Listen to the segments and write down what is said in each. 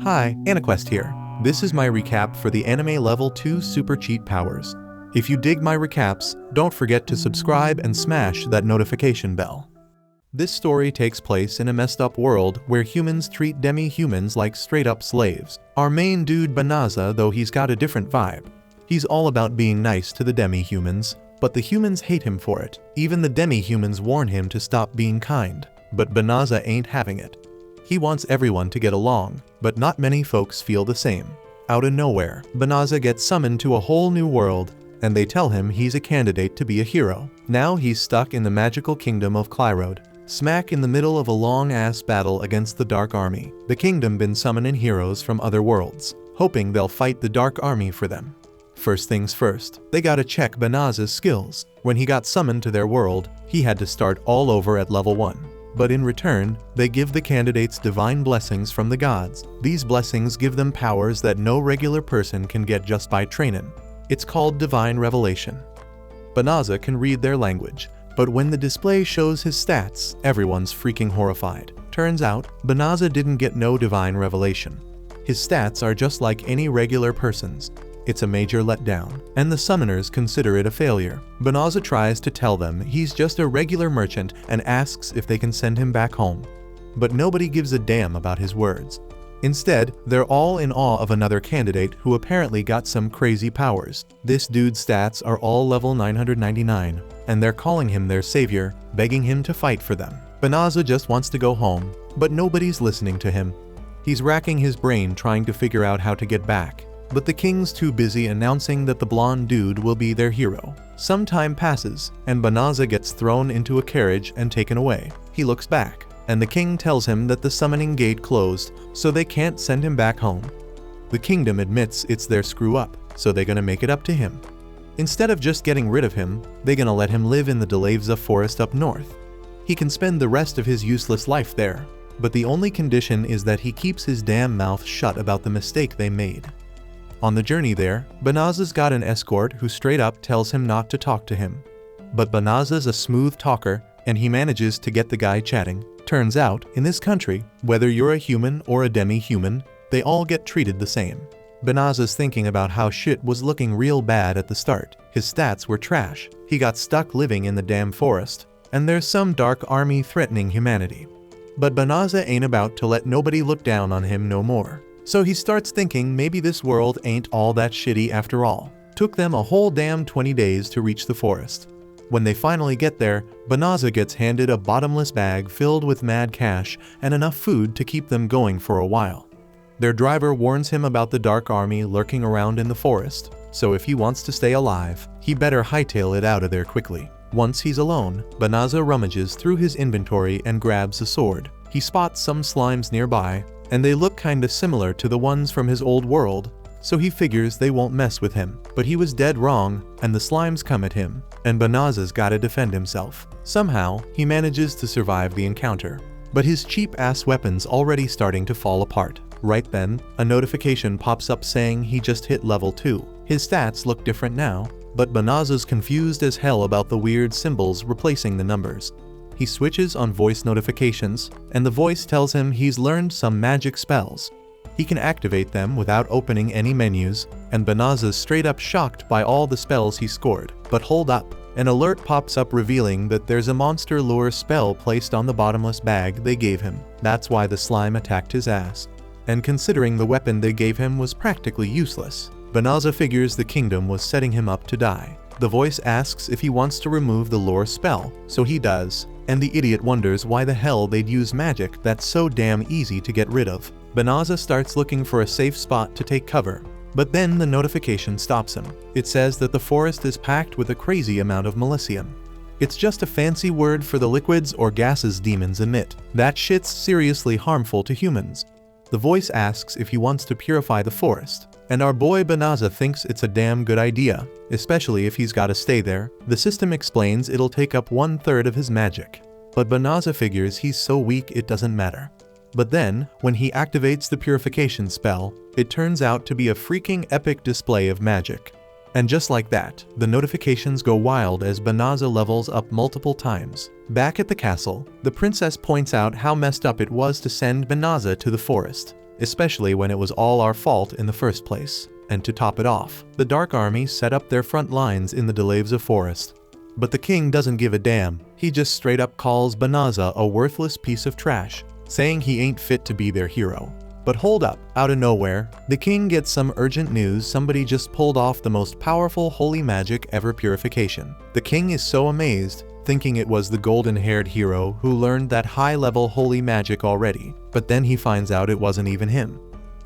Hi, AniQuest here. This is my recap for the anime level 2 super cheat powers. If you dig my recaps, don't forget to subscribe and smash that notification bell. This story takes place in a messed up world where humans treat demi-humans like straight up slaves. Our main dude Banaza, though, he's got a different vibe. He's all about being nice to the demi-humans, but the humans hate him for it. Even the demi-humans warn him to stop being kind, but Banaza ain't having it. He wants everyone to get along, but not many folks feel the same. Out of nowhere, Banaza gets summoned to a whole new world, and they tell him he's a candidate to be a hero. Now he's stuck in the magical kingdom of Clyrode, smack in the middle of a long-ass battle against the Dark Army. The kingdom been summoning heroes from other worlds, hoping they'll fight the Dark Army for them. First things first, they gotta check Banaza's skills. When he got summoned to their world, he had to start all over at level 1. But in return, they give the candidates divine blessings from the gods. These blessings give them powers that no regular person can get just by training. It's called divine revelation. Banaza can read their language, but when the display shows his stats, everyone's freaking horrified. Turns out, Banaza didn't get no divine revelation. His stats are just like any regular person's. It's a major letdown, and the summoners consider it a failure. Banaza tries to tell them he's just a regular merchant and asks if they can send him back home. But nobody gives a damn about his words. Instead, they're all in awe of another candidate who apparently got some crazy powers. This dude's stats are all level 999, and they're calling him their savior, begging him to fight for them. Banaza just wants to go home, but nobody's listening to him. He's racking his brain trying to figure out how to get back. But the king's too busy announcing that the blonde dude will be their hero. Some time passes, and Banaza gets thrown into a carriage and taken away. He looks back, and the king tells him that the summoning gate closed, so they can't send him back home. The kingdom admits it's their screw up, so they're gonna make it up to him. Instead of just getting rid of him, they're gonna let him live in the Delavza forest up north. He can spend the rest of his useless life there, but the only condition is that he keeps his damn mouth shut about the mistake they made. On the journey there, Banaza's got an escort who straight up tells him not to talk to him. But Banaza's a smooth talker, and he manages to get the guy chatting. Turns out, in this country, whether you're a human or a demi-human, they all get treated the same. Banaza's thinking about how shit was looking real bad at the start. His stats were trash. He got stuck living in the damn forest, and there's some dark army threatening humanity. But Banaza ain't about to let nobody look down on him no more. So he starts thinking maybe this world ain't all that shitty after all. Took them a whole damn 20 days to reach the forest. When they finally get there, Banaza gets handed a bottomless bag filled with mad cash and enough food to keep them going for a while. Their driver warns him about the Dark Army lurking around in the forest, so if he wants to stay alive, he better hightail it out of there quickly. Once he's alone, Banaza rummages through his inventory and grabs a sword. He spots some slimes nearby, and they look kinda similar to the ones from his old world, so he figures they won't mess with him. But he was dead wrong, and the slimes come at him, and Banaza's gotta defend himself. Somehow, he manages to survive the encounter, but his cheap-ass weapon's already starting to fall apart. Right then, a notification pops up saying he just hit level 2. His stats look different now, but Banaza's confused as hell about the weird symbols replacing the numbers. He switches on voice notifications, and the voice tells him he's learned some magic spells. He can activate them without opening any menus, and Banaza's straight up shocked by all the spells he scored. But hold up, an alert pops up revealing that there's a monster lure spell placed on the bottomless bag they gave him. That's why the slime attacked his ass. And considering the weapon they gave him was practically useless, Banaza figures the kingdom was setting him up to die. The voice asks if he wants to remove the lure spell, so he does. And the idiot wonders why the hell they'd use magic that's so damn easy to get rid of. Banaza starts looking for a safe spot to take cover, but then the notification stops him. It says that the forest is packed with a crazy amount of melicium. It's just a fancy word for the liquids or gases demons emit. That shit's seriously harmful to humans. The voice asks if he wants to purify the forest, and our boy Banaza thinks it's a damn good idea, especially if he's gotta stay there. The system explains it'll take up 1/3 of his magic, but Banaza figures he's so weak it doesn't matter. But then, when he activates the purification spell, it turns out to be a freaking epic display of magic. And just like that, the notifications go wild as Banaza levels up multiple times. Back at the castle, the princess points out how messed up it was to send Banaza to the forest. especially when it was all our fault in the first place. And to top it off, the Dark Army set up their front lines in the Delevza forest. But the king doesn't give a damn. He just straight up calls Banaza a worthless piece of trash, saying he ain't fit to be their hero. But hold up, out of nowhere, the king gets some urgent news somebody just pulled off the most powerful holy magic ever, purification. The king is so amazed, thinking it was the golden-haired hero who learned that high-level holy magic already, but then he finds out it wasn't even him.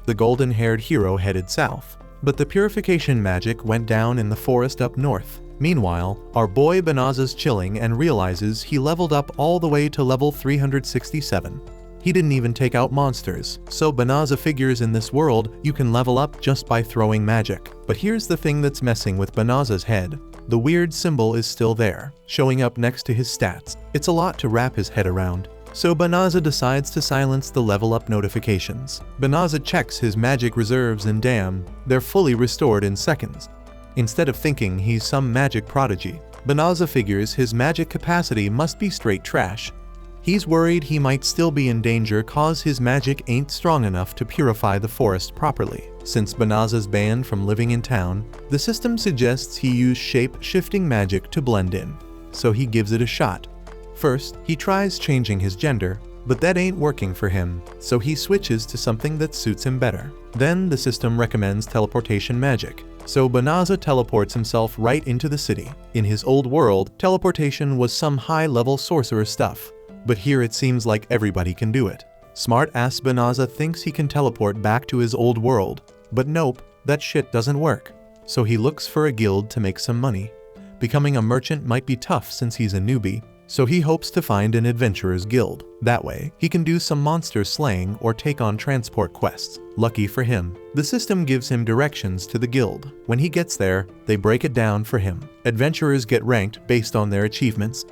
The golden-haired hero headed south, but the purification magic went down in the forest up north. Meanwhile, our boy Banaza's chilling and realizes he leveled up all the way to level 367. He didn't even take out monsters, so Banaza figures in this world you can level up just by throwing magic. But here's the thing that's messing with Banaza's head. The weird symbol is still there, showing up next to his stats. It's a lot to wrap his head around, so Banaza decides to silence the level up notifications. Banaza checks his magic reserves and damn, they're fully restored in seconds. Instead of thinking he's some magic prodigy, Banaza figures his magic capacity must be straight trash. He's worried he might still be in danger cause his magic ain't strong enough to purify the forest properly. Since Banaza's banned from living in town, the system suggests he use shape-shifting magic to blend in, so he gives it a shot. First, he tries changing his gender, but that ain't working for him, so he switches to something that suits him better. Then the system recommends teleportation magic, so Banaza teleports himself right into the city. In his old world, teleportation was some high-level sorcerer stuff, but here it seems like everybody can do it. Smart-ass Banaza thinks he can teleport back to his old world, but nope, that shit doesn't work. So he looks for a guild to make some money. Becoming a merchant might be tough since he's a newbie, so he hopes to find an adventurer's guild. That way, he can do some monster slaying or take on transport quests. Lucky for him, the system gives him directions to the guild. When he gets there, they break it down for him. Adventurers get ranked based on their achievements.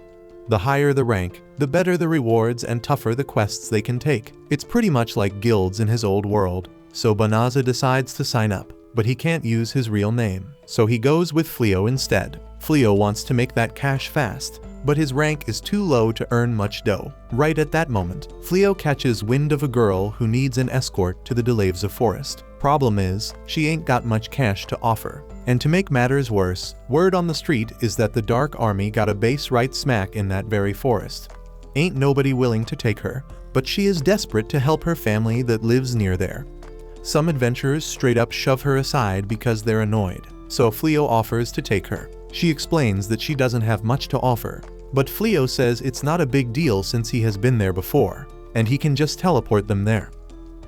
The higher the rank, the better the rewards and tougher the quests they can take. It's pretty much like guilds in his old world, so Banaza decides to sign up, but he can't use his real name, so he goes with Fleo instead. Fleo wants to make that cash fast, but his rank is too low to earn much dough. Right at that moment, Fleo catches wind of a girl who needs an escort to the Delevza forest. Problem is, she ain't got much cash to offer. And to make matters worse, word on the street is that the Dark Army got a base right smack in that very forest. Ain't nobody willing to take her, but she is desperate to help her family that lives near there. Some adventurers straight up shove her aside because they're annoyed, so Fleo offers to take her. She explains that she doesn't have much to offer, but Fleo says it's not a big deal since he has been there before, and he can just teleport them there.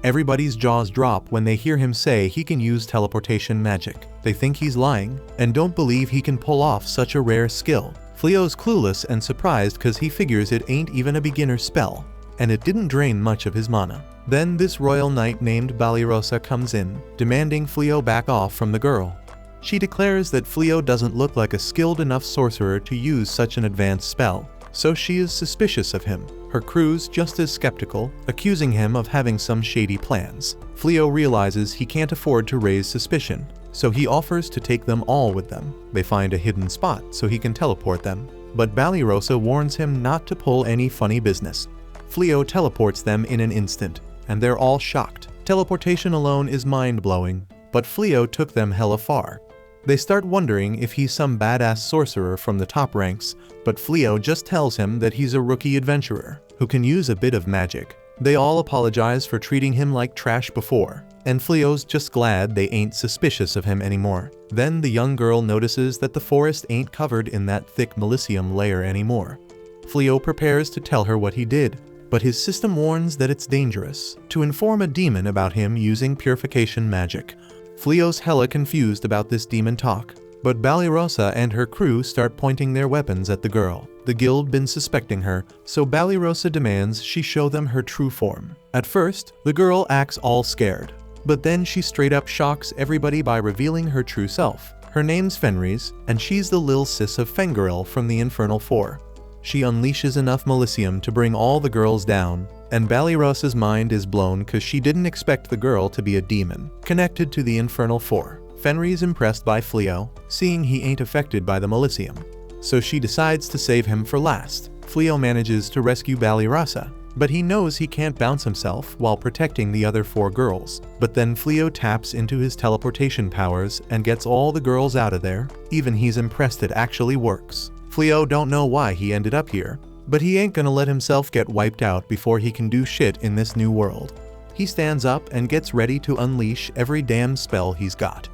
Everybody's jaws drop when they hear him say he can use teleportation magic. They think he's lying, and don't believe he can pull off such a rare skill. Fleo's clueless and surprised cause he figures it ain't even a beginner spell, and it didn't drain much of his mana. Then this royal knight named Balirosa comes in, demanding Fleo back off from the girl. She declares that Fleo doesn't look like a skilled enough sorcerer to use such an advanced spell, so she is suspicious of him. Her crew's just as skeptical, accusing him of having some shady plans. Fleo realizes he can't afford to raise suspicion, so he offers to take them all with them. They find a hidden spot so he can teleport them, but Balirosa warns him not to pull any funny business. Fleo teleports them in an instant, and they're all shocked. Teleportation alone is mind-blowing, but Fleo took them hella far. They start wondering if he's some badass sorcerer from the top ranks, but Fleo just tells him that he's a rookie adventurer who can use a bit of magic. They all apologize for treating him like trash before, and Fleo's just glad they ain't suspicious of him anymore. Then the young girl notices that the forest ain't covered in that thick Milicium layer anymore. Fleo prepares to tell her what he did, but his system warns that it's dangerous to inform a demon about him using purification magic. Fleo's hella confused about this demon talk, but Balirosa and her crew start pointing their weapons at the girl. The guild been suspecting her, so Balirosa demands she show them her true form. At first, the girl acts all scared, but then she straight up shocks everybody by revealing her true self. Her name's Fenris, and she's the lil sis of Fengarel from the Infernal Four. She unleashes enough Milicium to bring all the girls down, and Balirosa's mind is blown cause she didn't expect the girl to be a demon connected to the Infernal Four. Fenri's impressed by Fleo, seeing he ain't affected by the Milicium, so she decides to save him for last. Fleo manages to rescue Balirosa, But he knows he can't bounce himself while protecting the other 4 girls. But then Fleo taps into his teleportation powers and gets all the girls out of there. Even he's impressed it actually works. Fleo don't know why he ended up here, but he ain't gonna let himself get wiped out before he can do shit in this new world. He stands up and gets ready to unleash every damn spell he's got.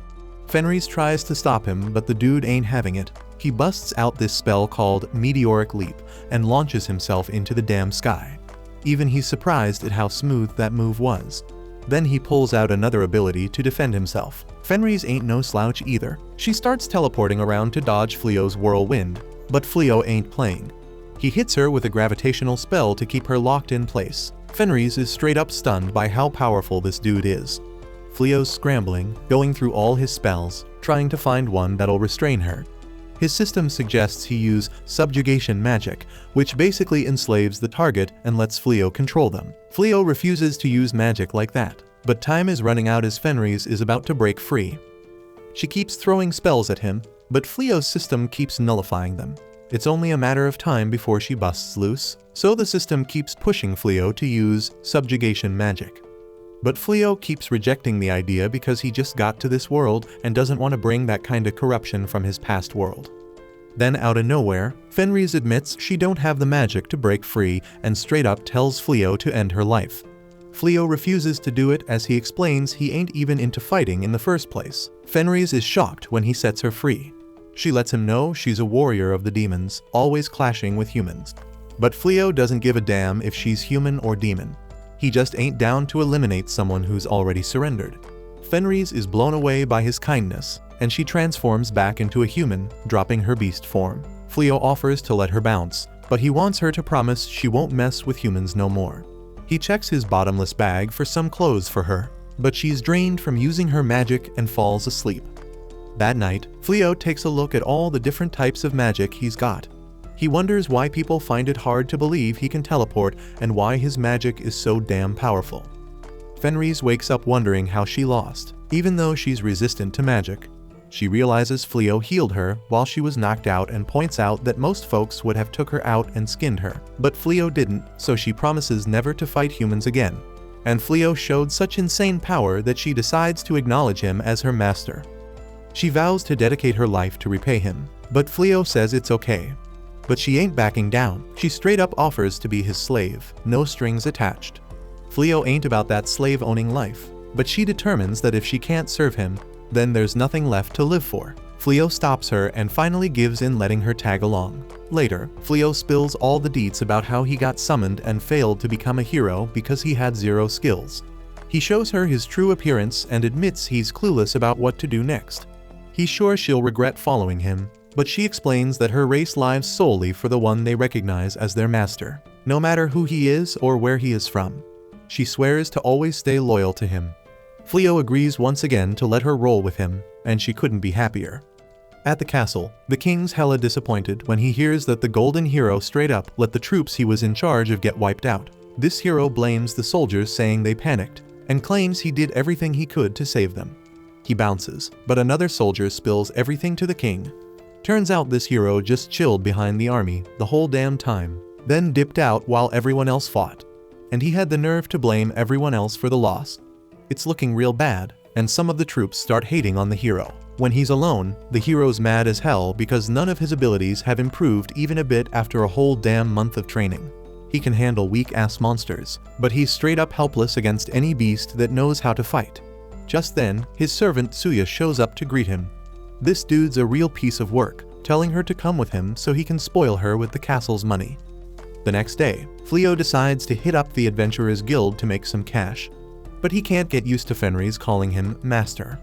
Fenris tries to stop him, but the dude ain't having it. He busts out this spell called Meteoric Leap and launches himself into the damn sky. Even he's surprised at how smooth that move was. Then he pulls out another ability to defend himself. Fenris ain't no slouch either. She starts teleporting around to dodge Fleo's whirlwind, but Fleo ain't playing. He hits her with a gravitational spell to keep her locked in place. Fenris is straight up stunned by how powerful this dude is. Fleo's scrambling, going through all his spells, trying to find one that'll restrain her. His system suggests he use subjugation magic, which basically enslaves the target and lets Fleo control them. Fleo refuses to use magic like that, but time is running out as Fenris is about to break free. She keeps throwing spells at him, but Fleo's system keeps nullifying them. It's only a matter of time before she busts loose, so the system keeps pushing Fleo to use subjugation magic. But Fleo keeps rejecting the idea because he just got to this world and doesn't want to bring that kind of corruption from his past world. Then out of nowhere, Fenris admits she don't have the magic to break free and straight up tells Fleo to end her life. Fleo refuses to do it as he explains he ain't even into fighting in the first place. Fenris is shocked when he sets her free. She lets him know she's a warrior of the demons, always clashing with humans. But Fleo doesn't give a damn if she's human or demon. He just ain't down to eliminate someone who's already surrendered. Fenris is blown away by his kindness, and she transforms back into a human, dropping her beast form. Fleo offers to let her bounce, but he wants her to promise she won't mess with humans no more. He checks his bottomless bag for some clothes for her, but she's drained from using her magic and falls asleep. That night, Fleo takes a look at all the different types of magic he's got. He wonders why people find it hard to believe he can teleport and why his magic is so damn powerful. Fenris wakes up wondering how she lost, even though she's resistant to magic. She realizes Fleo healed her while she was knocked out and points out that most folks would have took her out and skinned her, but Fleo didn't, so she promises never to fight humans again. And Fleo showed such insane power that she decides to acknowledge him as her master. She vows to dedicate her life to repay him, but Fleo says it's okay. But she ain't backing down. She straight up offers to be his slave, no strings attached. Fleo ain't about that slave-owning life, but she determines that if she can't serve him, then there's nothing left to live for. Fleo stops her and finally gives in, letting her tag along. Later, Fleo spills all the deets about how he got summoned and failed to become a hero because he had 0 skills. He shows her his true appearance and admits he's clueless about what to do next. He's sure she'll regret following him, but she explains that her race lives solely for the one they recognize as their master, no matter who he is or where he is from. She swears to always stay loyal to him. Fleo agrees once again to let her roll with him, and she couldn't be happier. At the castle, the king's hella disappointed when he hears that the golden hero straight up let the troops he was in charge of get wiped out. This hero blames the soldiers, saying they panicked, and claims he did everything he could to save them. He bounces, but another soldier spills everything to the king. Turns out this hero just chilled behind the army the whole damn time, then dipped out while everyone else fought. And he had the nerve to blame everyone else for the loss. It's looking real bad, and some of the troops start hating on the hero. When he's alone, the hero's mad as hell because none of his abilities have improved even a bit after a whole damn month of training. He can handle weak-ass monsters, but he's straight up helpless against any beast that knows how to fight. Just then, his servant Suya shows up to greet him. This dude's a real piece of work, telling her to come with him so he can spoil her with the castle's money. The next day, Fleo decides to hit up the Adventurers Guild to make some cash. But he can't get used to Fenris calling him master.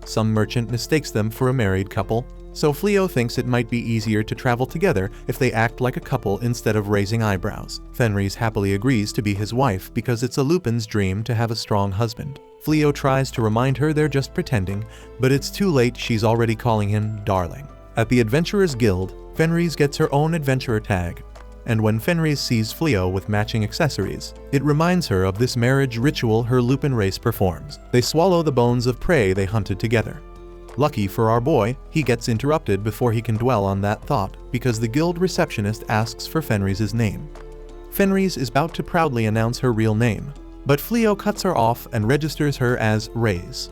Some merchant mistakes them for a married couple, so Fleo thinks it might be easier to travel together if they act like a couple instead of raising eyebrows. Fenris happily agrees to be his wife because it's a Lupin's dream to have a strong husband. Fleo tries to remind her they're just pretending, but it's too late, she's already calling him darling. At the Adventurers Guild, Fenris gets her own adventurer tag, and when Fenris sees Fleo with matching accessories, it reminds her of this marriage ritual her Lupin race performs. They swallow the bones of prey they hunted together. Lucky for our boy, he gets interrupted before he can dwell on that thought because the guild receptionist asks for Fenris's name. Fenris is about to proudly announce her real name, but Fleo cuts her off and registers her as Raze.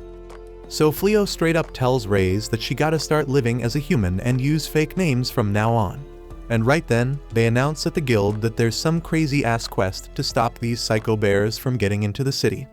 So Fleo straight up tells Raze that she gotta start living as a human and use fake names from now on. And right then, they announce at the guild that there's some crazy ass quest to stop these psycho bears from getting into the city.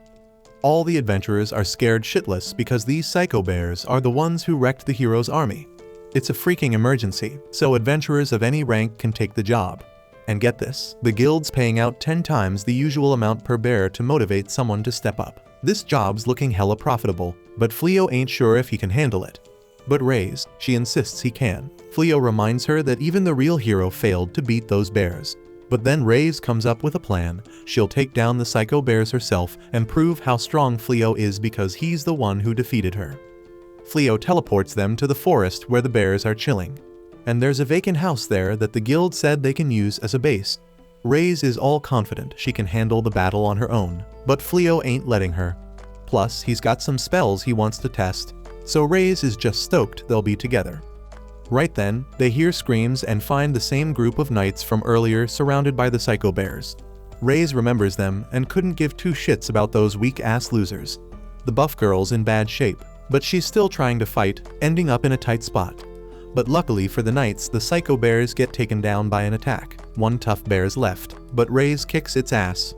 All the adventurers are scared shitless because these psycho bears are the ones who wrecked the hero's army. It's a freaking emergency, so adventurers of any rank can take the job. And get this, the guild's paying out 10 times the usual amount per bear to motivate someone to step up. This job's looking hella profitable, but Fleo ain't sure if he can handle it. But Raze, she insists he can. Fleo reminds her that even the real hero failed to beat those bears. But then Raze comes up with a plan. She'll take down the psycho bears herself and prove how strong Fleo is because he's the one who defeated her. Fleo teleports them to the forest where the bears are chilling. And there's a vacant house there that the guild said they can use as a base. Raze is all confident she can handle the battle on her own, but Fleo ain't letting her. Plus, he's got some spells he wants to test, so Raze is just stoked they'll be together. Right then, they hear screams and find the same group of knights from earlier surrounded by the psycho bears. Raze remembers them and couldn't give two shits about those weak-ass losers. The buff girl's in bad shape, but she's still trying to fight, ending up in a tight spot. But luckily for the knights, the psycho bears get taken down by an attack. One tough bear's left, but Raze kicks its ass.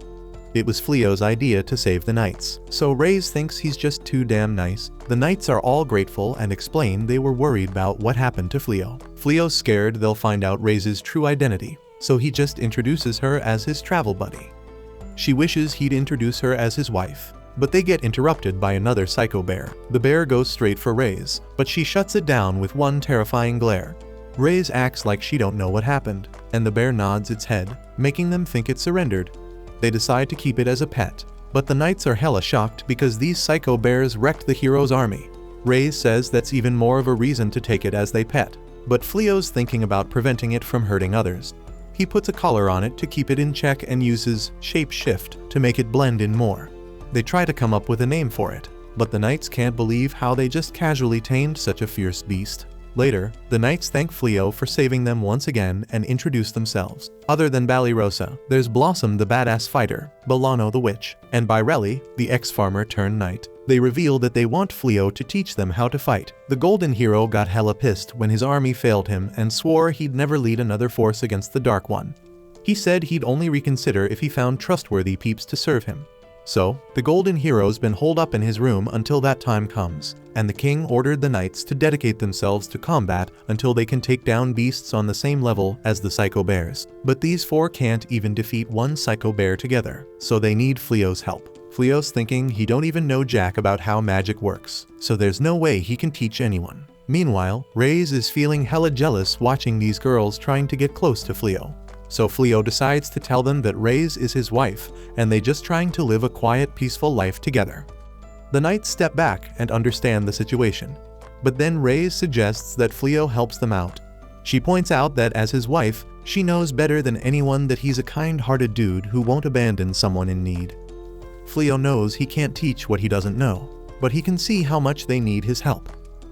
It was Fleo's idea to save the knights, so Raze thinks he's just too damn nice. The knights are all grateful and explain they were worried about what happened to Fleo. Fleo's scared they'll find out Raze's true identity, so he just introduces her as his travel buddy. She wishes he'd introduce her as his wife, but they get interrupted by another psycho bear. The bear goes straight for Raze, but she shuts it down with one terrifying glare. Raze acts like she don't know what happened, and the bear nods its head, making them think it surrendered. They decide to keep it as a pet, but the knights are hella shocked because these psycho bears wrecked the hero's army. Raze says that's even more of a reason to take it as they pet, but Fleo's thinking about preventing it from hurting others. He puts a collar on it to keep it in check and uses shape shift to make it blend in more. They try to come up with a name for it, but the knights can't believe how they just casually tamed such a fierce beast. Later, the knights thank Fleo for saving them once again and introduce themselves. Other than Ballyrosa, there's Blossom the badass fighter, Bolano the witch, and Byrelli, the ex-farmer turned knight. They reveal that they want Fleo to teach them how to fight. The golden hero got hella pissed when his army failed him and swore he'd never lead another force against the Dark One. He said he'd only reconsider if he found trustworthy peeps to serve him. So, the golden hero's been holed up in his room until that time comes, and the king ordered the knights to dedicate themselves to combat until they can take down beasts on the same level as the psycho bears. But these four can't even defeat one psycho bear together, so they need Fleo's help. Fleo's thinking he don't even know jack about how magic works, so there's no way he can teach anyone. Meanwhile, Raze is feeling hella jealous watching these girls trying to get close to Fleo. So Fleo decides to tell them that Raze is his wife, and they just trying to live a quiet, peaceful life together. The knights step back and understand the situation. But then Raze suggests that Fleo helps them out. She points out that as his wife, she knows better than anyone that he's a kind-hearted dude who won't abandon someone in need. Fleo knows he can't teach what he doesn't know, but he can see how much they need his help.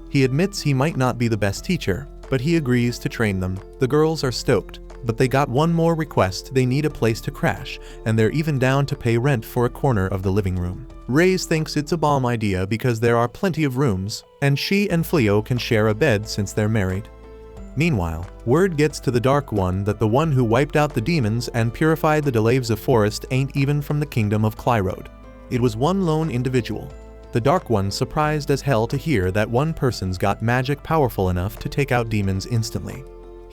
He admits he might not be the best teacher, but he agrees to train them. The girls are stoked. But they got one more request. They need a place to crash, and they're even down to pay rent for a corner of the living room. Raze thinks it's a bomb idea because there are plenty of rooms, and she and Fleo can share a bed since they're married. Meanwhile, word gets to the Dark One that the one who wiped out the demons and purified the Delaves of Forest ain't even from the kingdom of Clyrode. It was one lone individual. The Dark One's surprised as hell to hear that one person's got magic powerful enough to take out demons instantly.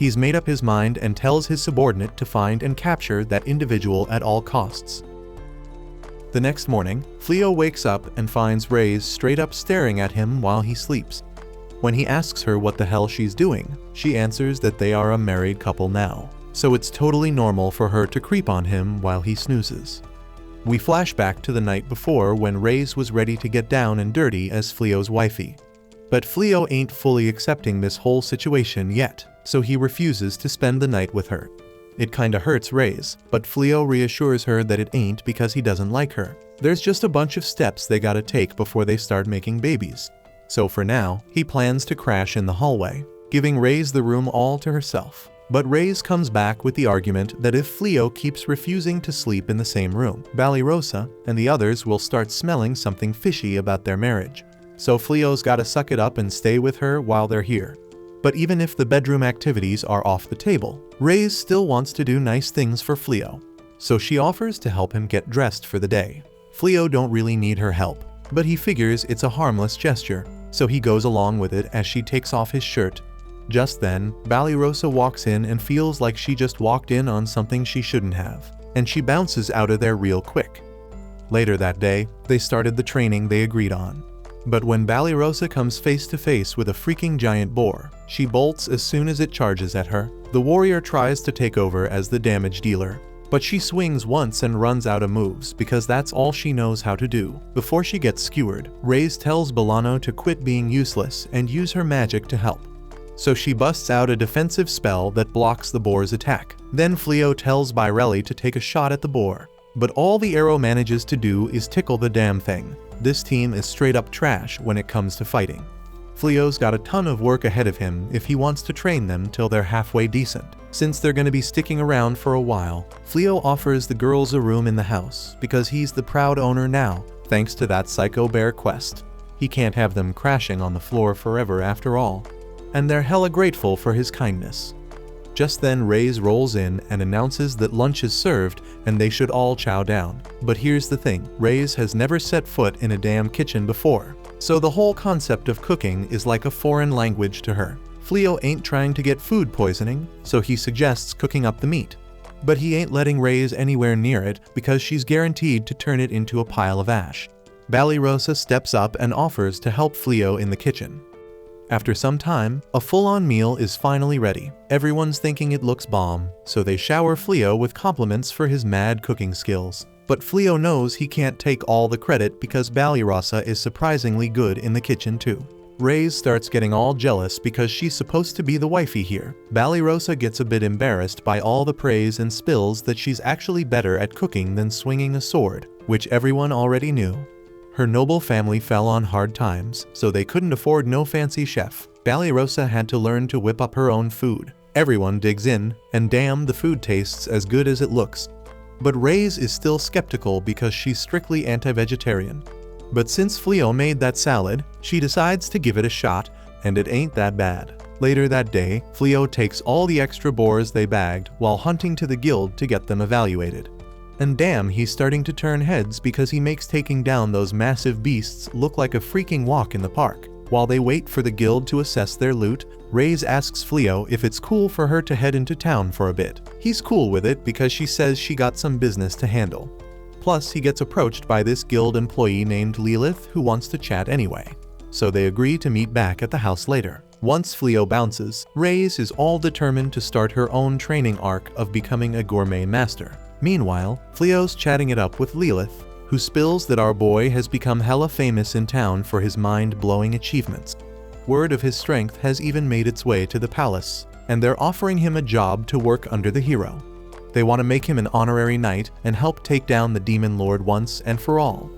He's made up his mind and tells his subordinate to find and capture that individual at all costs. The next morning, Fleo wakes up and finds Raze straight up staring at him while he sleeps. When he asks her what the hell she's doing, she answers that they are a married couple now, so it's totally normal for her to creep on him while he snoozes. We flash back to the night before when Raze was ready to get down and dirty as Fleo's wifey. But Fleo ain't fully accepting this whole situation yet, so he refuses to spend the night with her. It kinda hurts Raze, but Fleo reassures her that it ain't because he doesn't like her. There's just a bunch of steps they gotta take before they start making babies. So for now, he plans to crash in the hallway, giving Raze the room all to herself. But Reyes comes back with the argument that if Fleo keeps refusing to sleep in the same room, Ballyrosa and the others will start smelling something fishy about their marriage. So Fleo's gotta suck it up and stay with her while they're here. But even if the bedroom activities are off the table, Reyes still wants to do nice things for Fleo. So she offers to help him get dressed for the day. Fleo don't really need her help, but he figures it's a harmless gesture, so he goes along with it as she takes off his shirt. Just then, Ballyrosa walks in and feels like she just walked in on something she shouldn't have, and she bounces out of there real quick. Later that day, they started the training they agreed on. But when Ballyrosa comes face to face with a freaking giant boar, she bolts as soon as it charges at her. The warrior tries to take over as the damage dealer, but she swings once and runs out of moves because that's all she knows how to do. Before she gets skewered, Reyes tells Bolano to quit being useless and use her magic to help. So she busts out a defensive spell that blocks the boar's attack. Then Fleo tells Byrelli to take a shot at the boar, but all the arrow manages to do is tickle the damn thing. This team is straight up trash when it comes to fighting. Fleo's got a ton of work ahead of him if he wants to train them till they're halfway decent. Since they're gonna be sticking around for a while, Fleo offers the girls a room in the house because he's the proud owner now, thanks to that psycho bear quest. He can't have them crashing on the floor forever after all. And they're hella grateful for his kindness. Just then Reyes rolls in and announces that lunch is served and they should all chow down. But here's the thing, Reyes has never set foot in a damn kitchen before, so the whole concept of cooking is like a foreign language to her. Fleo ain't trying to get food poisoning, so he suggests cooking up the meat. But he ain't letting Reyes anywhere near it because she's guaranteed to turn it into a pile of ash. Ballyrosa steps up and offers to help Fleo in the kitchen. After some time, a full-on meal is finally ready. Everyone's thinking it looks bomb, so they shower Fleo with compliments for his mad cooking skills. But Fleo knows he can't take all the credit because Ballyrosa is surprisingly good in the kitchen too. Reyes starts getting all jealous because she's supposed to be the wifey here. Ballyrosa gets a bit embarrassed by all the praise and spills that she's actually better at cooking than swinging a sword, which everyone already knew. Her noble family fell on hard times, so they couldn't afford no fancy chef. Ballyrosa had to learn to whip up her own food. Everyone digs in, and damn, the food tastes as good as it looks. But Reyes is still skeptical because she's strictly anti-vegetarian. But since Fleo made that salad, she decides to give it a shot, and it ain't that bad. Later that day, Fleo takes all the extra boars they bagged while hunting to the guild to get them evaluated. And damn, he's starting to turn heads because he makes taking down those massive beasts look like a freaking walk in the park. While they wait for the guild to assess their loot, Reyes asks Fleo if it's cool for her to head into town for a bit. He's cool with it because she says she got some business to handle. Plus, he gets approached by this guild employee named Lilith who wants to chat anyway. So they agree to meet back at the house later. Once Fleo bounces, Reyes is all determined to start her own training arc of becoming a gourmet master. Meanwhile, Fleo's chatting it up with Lilith, who spills that our boy has become hella famous in town for his mind-blowing achievements. Word of his strength has even made its way to the palace, and they're offering him a job to work under the hero. They want to make him an honorary knight and help take down the demon lord once and for all.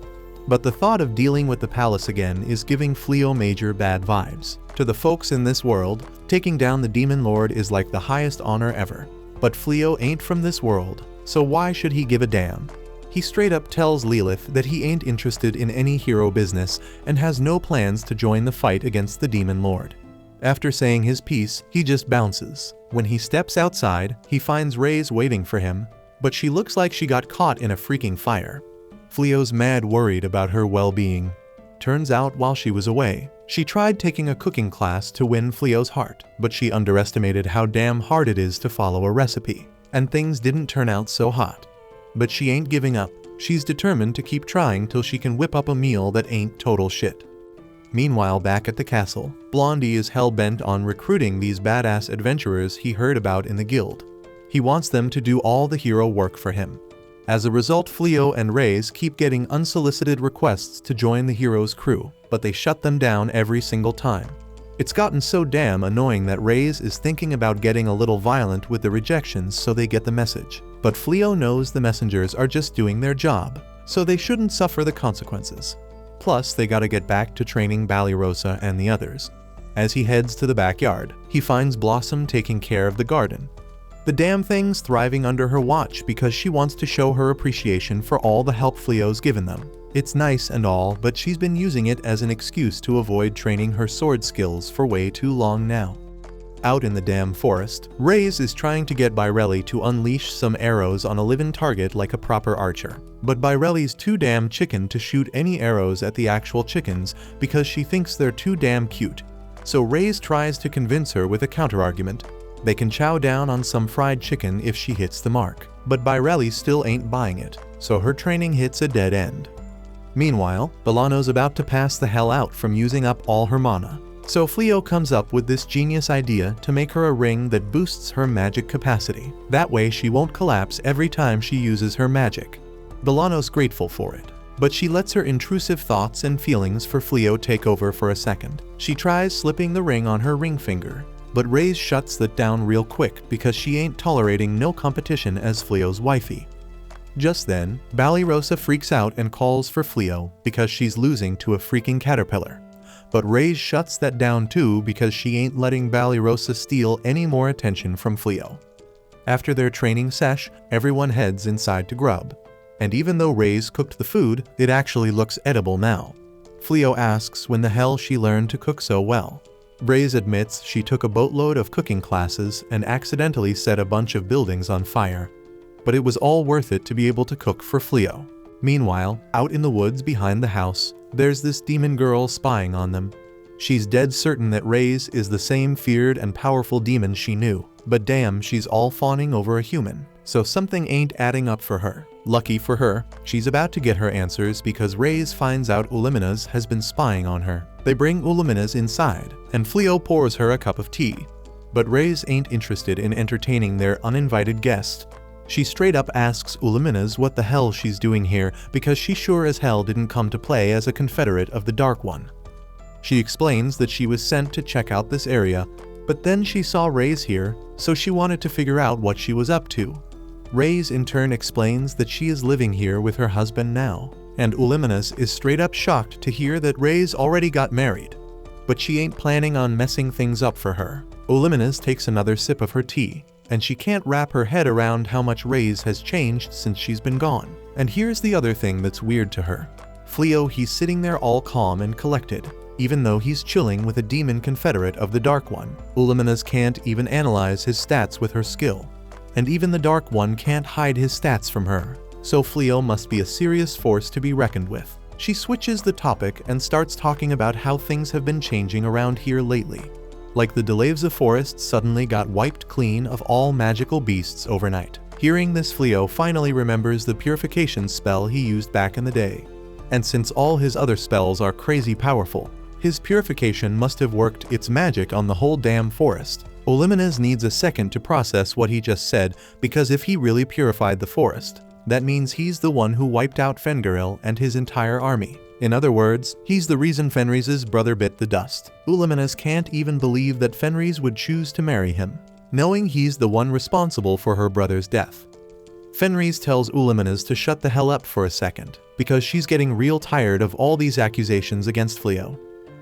But the thought of dealing with the palace again is giving Fleo major bad vibes. To the folks in this world, taking down the demon lord is like the highest honor ever. But Fleo ain't from this world, so why should he give a damn? He straight up tells Lilith that he ain't interested in any hero business and has no plans to join the fight against the demon lord. After saying his piece, he just bounces. When he steps outside, he finds Reyes waiting for him, but she looks like she got caught in a freaking fire. Fleo's mad worried about her well-being. Turns out while she was away, she tried taking a cooking class to win Fleo's heart, but she underestimated how damn hard it is to follow a recipe, and things didn't turn out so hot. But she ain't giving up. She's determined to keep trying till she can whip up a meal that ain't total shit. Meanwhile, back at the castle, Blondie is hell-bent on recruiting these badass adventurers he heard about in the guild. He wants them to do all the hero work for him. As a result, Fleo and Reyes keep getting unsolicited requests to join the hero's crew, but they shut them down every single time. It's gotten so damn annoying that Reyes is thinking about getting a little violent with the rejections so they get the message. But Fleo knows the messengers are just doing their job, so they shouldn't suffer the consequences. Plus, they gotta get back to training Ballyrosa and the others. As he heads to the backyard, he finds Blossom taking care of the garden. The damn thing's thriving under her watch because she wants to show her appreciation for all the help Fleo's given them. It's nice and all, but she's been using it as an excuse to avoid training her sword skills for way too long now. Out in the damn forest, Reyes is trying to get Byrelli to unleash some arrows on a living target like a proper archer. But Byrelli's too damn chicken to shoot any arrows at the actual chickens because she thinks they're too damn cute. So Reyes tries to convince her with a counterargument. They can chow down on some fried chicken if she hits the mark. But Byrelli still ain't buying it, so her training hits a dead end. Meanwhile, Bolano's about to pass the hell out from using up all her mana. So Fleo comes up with this genius idea to make her a ring that boosts her magic capacity. That way she won't collapse every time she uses her magic. Bolano's grateful for it, but she lets her intrusive thoughts and feelings for Fleo take over for a second. She tries slipping the ring on her ring finger, but Reyes shuts that down real quick because she ain't tolerating no competition as Fleo's wifey. Just then, Ballyrosa freaks out and calls for Fleo because she's losing to a freaking caterpillar. But Reyes shuts that down too because she ain't letting Ballyrosa steal any more attention from Fleo. After their training sesh, everyone heads inside to grub. And even though Reyes cooked the food, it actually looks edible now. Fleo asks when the hell she learned to cook so well. Reyes admits she took a boatload of cooking classes and accidentally set a bunch of buildings on fire. But it was all worth it to be able to cook for Fleo. Meanwhile, out in the woods behind the house, there's this demon girl spying on them. She's dead certain that Reyes is the same feared and powerful demon she knew, but damn, she's all fawning over a human, so something ain't adding up for her. Lucky for her, she's about to get her answers because Reyes finds out Uliminaz has been spying on her. They bring Uliminaz inside, and Fleo pours her a cup of tea. But Reyes ain't interested in entertaining their uninvited guest. She straight up asks Uliminaz what the hell she's doing here because she sure as hell didn't come to play as a confederate of the Dark One. She explains that she was sent to check out this area, but then she saw Reyes here, so she wanted to figure out what she was up to. Reyes in turn explains that she is living here with her husband now, and Uliminaz is straight up shocked to hear that Reyes already got married. But she ain't planning on messing things up for her. Uliminaz takes another sip of her tea, and she can't wrap her head around how much Reyes has changed since she's been gone. And here's the other thing that's weird to her. Fleo, he's sitting there all calm and collected, even though he's chilling with a demon confederate of the Dark One. Uliminaz can't even analyze his stats with her skill, and even the Dark One can't hide his stats from her, so Fleo must be a serious force to be reckoned with. She switches the topic and starts talking about how things have been changing around here lately. Like the Delavza forest suddenly got wiped clean of all magical beasts overnight. Hearing this, Fleo finally remembers the purification spell he used back in the day. And since all his other spells are crazy powerful, his purification must have worked its magic on the whole damn forest. Uliminaz needs a second to process what he just said, because if he really purified the forest, that means he's the one who wiped out Fengaril and his entire army. In other words, he's the reason Fenris's brother bit the dust. Uliminaz can't even believe that Fenris would choose to marry him, knowing he's the one responsible for her brother's death. Fenris tells Uliminaz to shut the hell up for a second, because she's getting real tired of all these accusations against Fleo.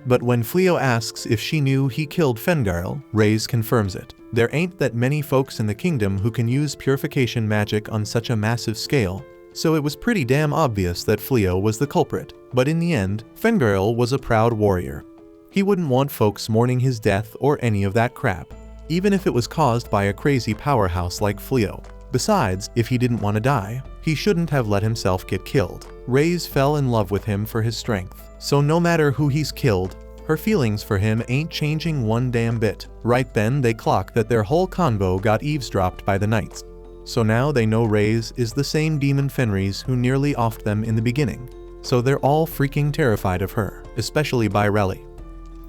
But when Fleo asks if she knew he killed Fengaril, Reyes confirms it. There ain't that many folks in the kingdom who can use purification magic on such a massive scale, so it was pretty damn obvious that Fleo was the culprit. But in the end, Fengaril was a proud warrior. He wouldn't want folks mourning his death or any of that crap, even if it was caused by a crazy powerhouse like Fleo. Besides, if he didn't want to die, he shouldn't have let himself get killed. Reyes fell in love with him for his strength, so no matter who he's killed, her feelings for him ain't changing one damn bit. Right then they clock that their whole convo got eavesdropped by the knights. So now they know Reyes is the same demon Fenris who nearly offed them in the beginning. So they're all freaking terrified of her, especially Byrelli.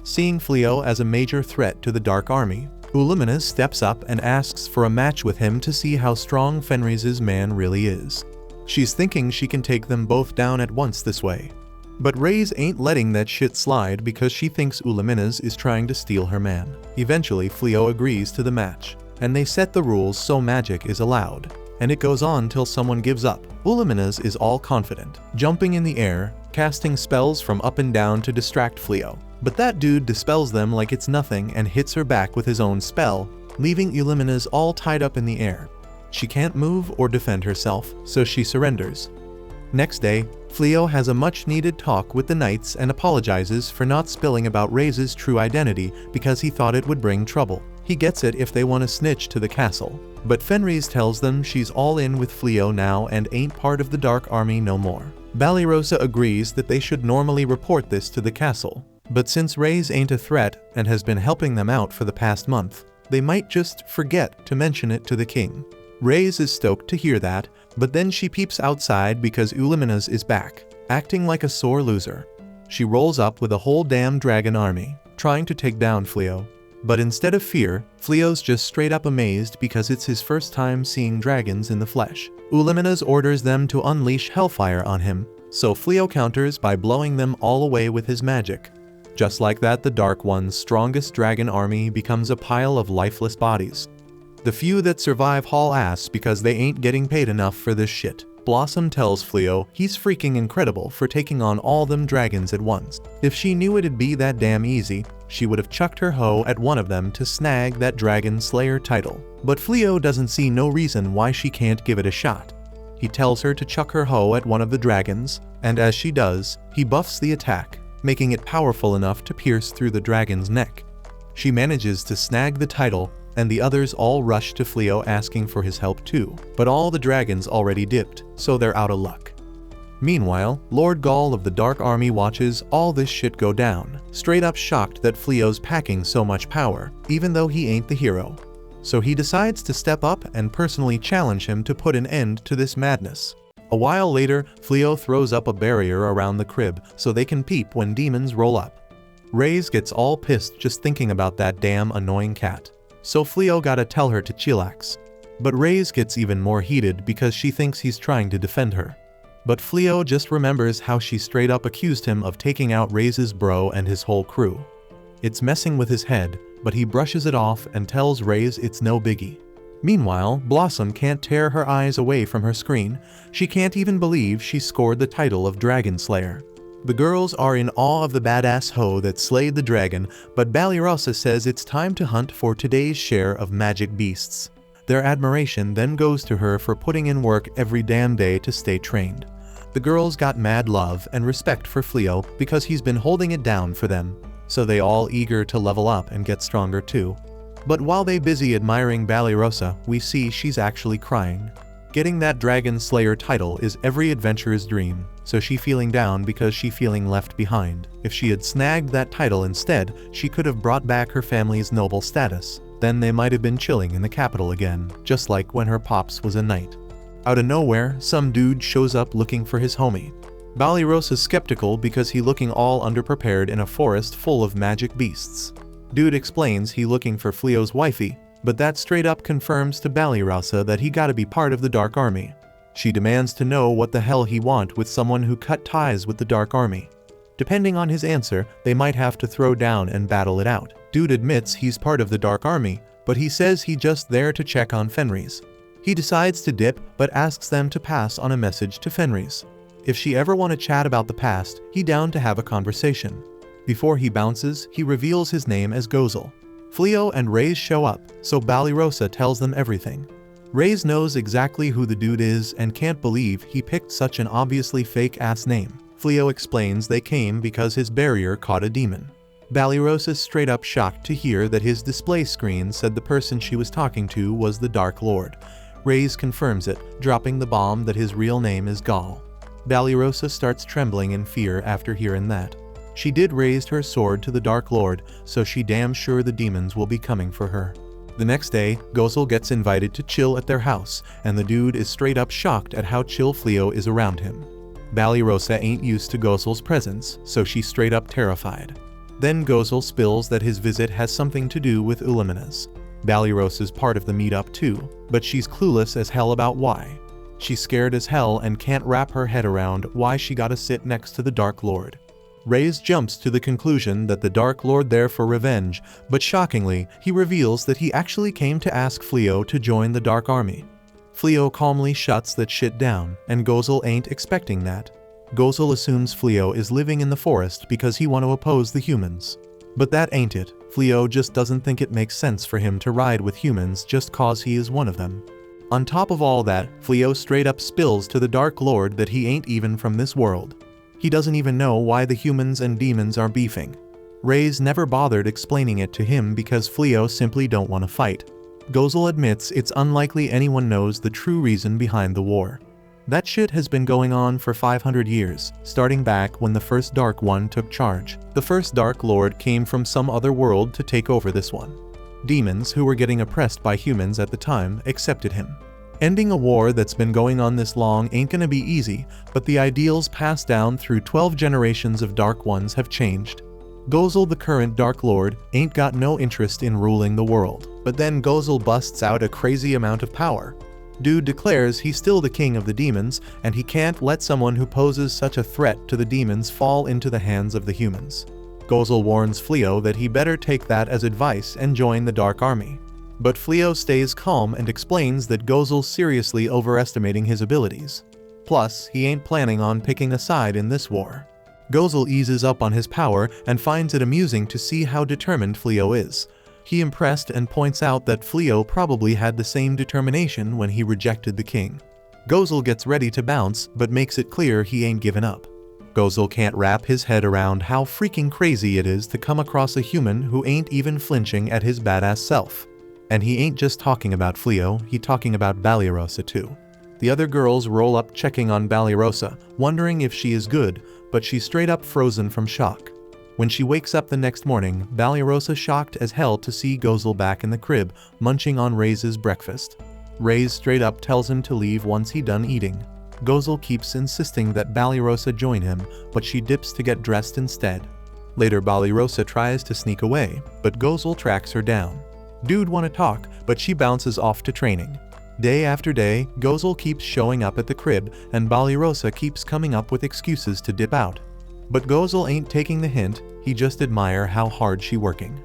Seeing Fleo as a major threat to the Dark Army, Uliminaz steps up and asks for a match with him to see how strong Fenris's man really is. She's thinking she can take them both down at once this way. But Reyes ain't letting that shit slide because she thinks Uliminaz is trying to steal her man. Eventually, Fleo agrees to the match, and they set the rules so magic is allowed. And it goes on till someone gives up. Uliminaz is all confident, jumping in the air, casting spells from up and down to distract Fleo. But that dude dispels them like it's nothing and hits her back with his own spell, leaving Illumina's all tied up in the air. She can't move or defend herself, so she surrenders. Next day, Fleo has a much-needed talk with the knights and apologizes for not spilling about Ray's true identity because he thought it would bring trouble. He gets it if they want to snitch to the castle. But Fenris tells them she's all in with Fleo now and ain't part of the Dark Army no more. Ballyrosa agrees that they should normally report this to the castle. But since Ray's ain't a threat and has been helping them out for the past month, they might just forget to mention it to the king. Ray's is stoked to hear that, but then she peeps outside because Illumina's is back, acting like a sore loser. She rolls up with a whole damn dragon army, trying to take down Fleo. But instead of fear, Fleo's just straight up amazed because it's his first time seeing dragons in the flesh. Illumina's orders them to unleash hellfire on him, so Fleo counters by blowing them all away with his magic. Just like that, the Dark One's strongest dragon army becomes a pile of lifeless bodies. The few that survive haul ass because they ain't getting paid enough for this shit. Blossom tells Fleo he's freaking incredible for taking on all them dragons at once. If she knew it'd be that damn easy, she would have chucked her hoe at one of them to snag that Dragon Slayer title. But Fleo doesn't see no reason why she can't give it a shot. He tells her to chuck her hoe at one of the dragons, and as she does, he buffs the attack, making it powerful enough to pierce through the dragon's neck. She manages to snag the title, and the others all rush to Fleo asking for his help too. But all the dragons already dipped, so they're out of luck. Meanwhile, Lord Gaul of the Dark Army watches all this shit go down, straight up shocked that Fleo's packing so much power, even though he ain't the hero. So he decides to step up and personally challenge him to put an end to this madness. A while later, Fleo throws up a barrier around the crib so they can peep when demons roll up. Ray's gets all pissed just thinking about that damn annoying cat. So Fleo gotta tell her to chillax. But Ray's gets even more heated because she thinks he's trying to defend her. But Fleo just remembers how she straight up accused him of taking out Ray's bro and his whole crew. It's messing with his head, but he brushes it off and tells Ray's it's no biggie. Meanwhile, Blossom can't tear her eyes away from her screen. She can't even believe she scored the title of Dragon Slayer. The girls are in awe of the badass hoe that slayed the dragon, but Ballyrosa says it's time to hunt for today's share of magic beasts. Their admiration then goes to her for putting in work every damn day to stay trained. The girls got mad love and respect for Fleo because he's been holding it down for them, so they all eager to level up and get stronger too. But while they busy admiring Ballyrosa, we see she's actually crying. Getting that Dragon Slayer title is every adventurer's dream, so she feeling down because she feeling left behind. If she had snagged that title instead, she could have brought back her family's noble status. Then they might have been chilling in the capital again, just like when her pops was a knight. Out of nowhere, some dude shows up looking for his homie. Ballyrosa's skeptical because he looking all underprepared in a forest full of magic beasts. Dude explains he looking for Fleo's wifey, but that straight up confirms to Ballyrosa that he gotta be part of the Dark Army. She demands to know what the hell he want with someone who cut ties with the Dark Army. Depending on his answer, they might have to throw down and battle it out. Dude admits he's part of the Dark Army, but he says he just there to check on Fenris. He decides to dip, but asks them to pass on a message to Fenris. If she ever want to chat about the past, he down to have a conversation. Before he bounces, he reveals his name as Gozel. Fleo and Ray's show up, so Ballyrosa tells them everything. Ray's knows exactly who the dude is and can't believe he picked such an obviously fake-ass name. Fleo explains they came because his barrier caught a demon. Ballyrosa's straight up shocked to hear that his display screen said the person she was talking to was the Dark Lord. Ray's confirms it, dropping the bomb that his real name is Gaul. Ballyrosa starts trembling in fear after hearing that. She did raise her sword to the Dark Lord, so she damn sure the demons will be coming for her. The next day, Gozel gets invited to chill at their house, and the dude is straight up shocked at how chill Fleo is around him. Ballyrosa ain't used to Gozel's presence, so she's straight up terrified. Then Gozel spills that his visit has something to do with Illumina's. Ballyrosa's part of the meetup too, but she's clueless as hell about why. She's scared as hell and can't wrap her head around why she gotta sit next to the Dark Lord. Ray's jumps to the conclusion that the Dark Lord there for revenge, but shockingly, he reveals that he actually came to ask Fleo to join the Dark Army. Fleo calmly shuts that shit down, and Gozel ain't expecting that. Gozel assumes Fleo is living in the forest because he want to oppose the humans. But that ain't it. Fleo just doesn't think it makes sense for him to ride with humans just cause he is one of them. On top of all that, Fleo straight up spills to the Dark Lord that he ain't even from this world. He doesn't even know why the humans and demons are beefing. Reyes never bothered explaining it to him because Fleo simply don't want to fight. Gozel admits it's unlikely anyone knows the true reason behind the war. That shit has been going on for 500 years, starting back when the first Dark One took charge. The first Dark Lord came from some other world to take over this one. Demons, who were getting oppressed by humans at the time, accepted him. Ending a war that's been going on this long ain't gonna be easy, but the ideals passed down through 12 generations of Dark Ones have changed. Gozel, the current Dark Lord, ain't got no interest in ruling the world. But then Gozel busts out a crazy amount of power. Dude declares he's still the king of the demons, and he can't let someone who poses such a threat to the demons fall into the hands of the humans. Gozel warns Fleo that he better take that as advice and join the Dark Army. But Fleo stays calm and explains that Gozel's seriously overestimating his abilities. Plus, he ain't planning on picking a side in this war. Gozel eases up on his power and finds it amusing to see how determined Fleo is. He impressed and points out that Fleo probably had the same determination when he rejected the king. Gozel gets ready to bounce, but makes it clear he ain't given up. Gozel can't wrap his head around how freaking crazy it is to come across a human who ain't even flinching at his badass self. And he ain't just talking about Fleo, he talking about Ballyrosa too. The other girls roll up checking on Ballyrosa, wondering if she is good, but she's straight up frozen from shock. When she wakes up the next morning, Ballyrosa shocked as hell to see Gozel back in the crib, munching on Reyes' breakfast. Reyes straight up tells him to leave once he done eating. Gozel keeps insisting that Ballyrosa join him, but she dips to get dressed instead. Later Ballyrosa tries to sneak away, but Gozel tracks her down. Dude wanna talk, but she bounces off to training. Day after day, Gozel keeps showing up at the crib, and Ballyrosa keeps coming up with excuses to dip out. But Gozel ain't taking the hint, he just admire how hard she working.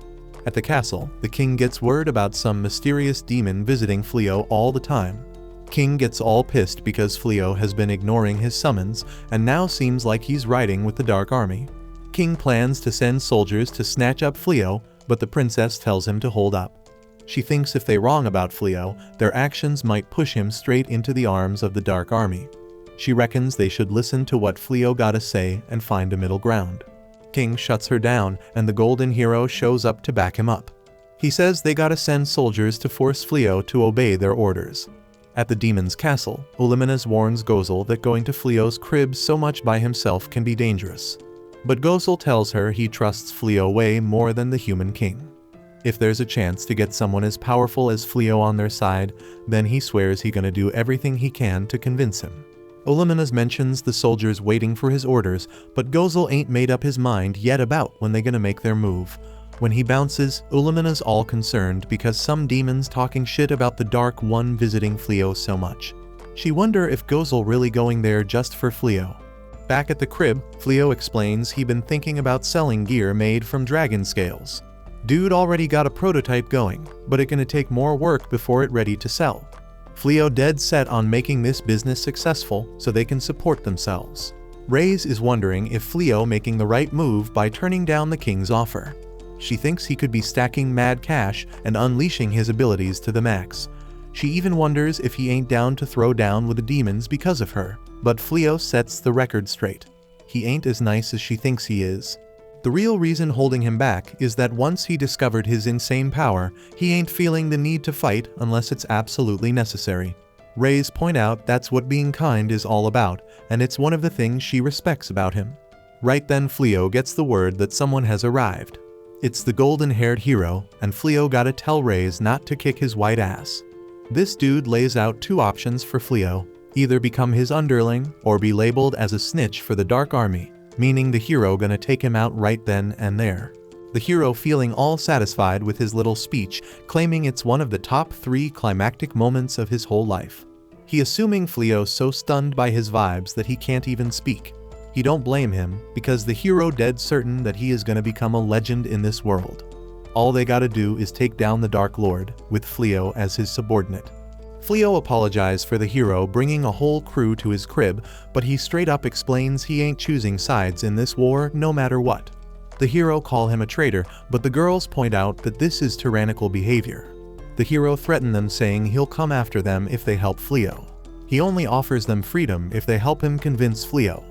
At the castle, the king gets word about some mysterious demon visiting Fleo all the time. King gets all pissed because Fleo has been ignoring his summons, and now seems like he's riding with the Dark Army. King plans to send soldiers to snatch up Fleo, but the princess tells him to hold up. She thinks if they wrong about Fleo, their actions might push him straight into the arms of the Dark Army. She reckons they should listen to what Fleo gotta say and find a middle ground. King shuts her down, and the Golden Hero shows up to back him up. He says they gotta send soldiers to force Fleo to obey their orders. At the demon's castle, Olymenes warns Gozel that going to Fleo's crib so much by himself can be dangerous. But Gozel tells her he trusts Fleo way more than the human king. If there's a chance to get someone as powerful as Fleo on their side, then he swears he gonna do everything he can to convince him. Olymenes mentions the soldiers waiting for his orders, but Gozel ain't made up his mind yet about when they gonna make their move. When he bounces, Olymenes all concerned because some demons talking shit about the Dark One visiting Fleo so much. She wonder if Gozel really going there just for Fleo. Back at the crib, Fleo explains he been thinking about selling gear made from dragon scales. Dude already got a prototype going, but it gonna take more work before it ready to sell. Fleo dead set on making this business successful so they can support themselves. Reyes is wondering if Fleo making the right move by turning down the king's offer. She thinks he could be stacking mad cash and unleashing his abilities to the max. She even wonders if he ain't down to throw down with the demons because of her, but Fleo sets the record straight. He ain't as nice as she thinks he is. The real reason holding him back is that once he discovered his insane power, he ain't feeling the need to fight unless it's absolutely necessary. Reyes point out that's what being kind is all about, and it's one of the things she respects about him. Right then Fleo gets the word that someone has arrived. It's the golden-haired hero, and Fleo gotta tell Reyes not to kick his white ass. This dude lays out two options for Fleo: either become his underling, or be labeled as a snitch for the Dark Army, meaning the hero gonna take him out right then and there. The hero feeling all satisfied with his little speech, claiming it's one of the top 3 climactic moments of his whole life. He assuming Fleo's so stunned by his vibes that he can't even speak. He don't blame him, because the hero dead certain that he is gonna become a legend in this world. All they gotta do is take down the Dark Lord, with Fleo as his subordinate. Fleo apologized for the hero bringing a whole crew to his crib, but he straight up explains he ain't choosing sides in this war no matter what. The hero call him a traitor, but the girls point out that this is tyrannical behavior. The hero threatens them, saying he'll come after them if they help Fleo. He only offers them freedom if they help him convince Fleo.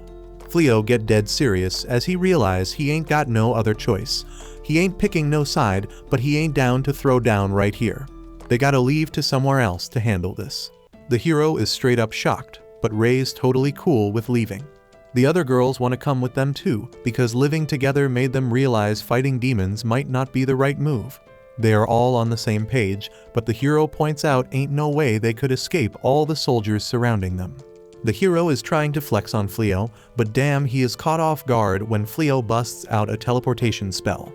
Fleo get dead serious as he realize he ain't got no other choice. He ain't picking no side, but he ain't down to throw down right here. They gotta leave to somewhere else to handle this. The hero is straight up shocked, but Ray's totally cool with leaving. The other girls want to come with them too, because living together made them realize fighting demons might not be the right move. They are all on the same page, but the hero points out ain't no way they could escape all the soldiers surrounding them. The hero is trying to flex on Fleo, but damn, he is caught off guard when Fleo busts out a teleportation spell.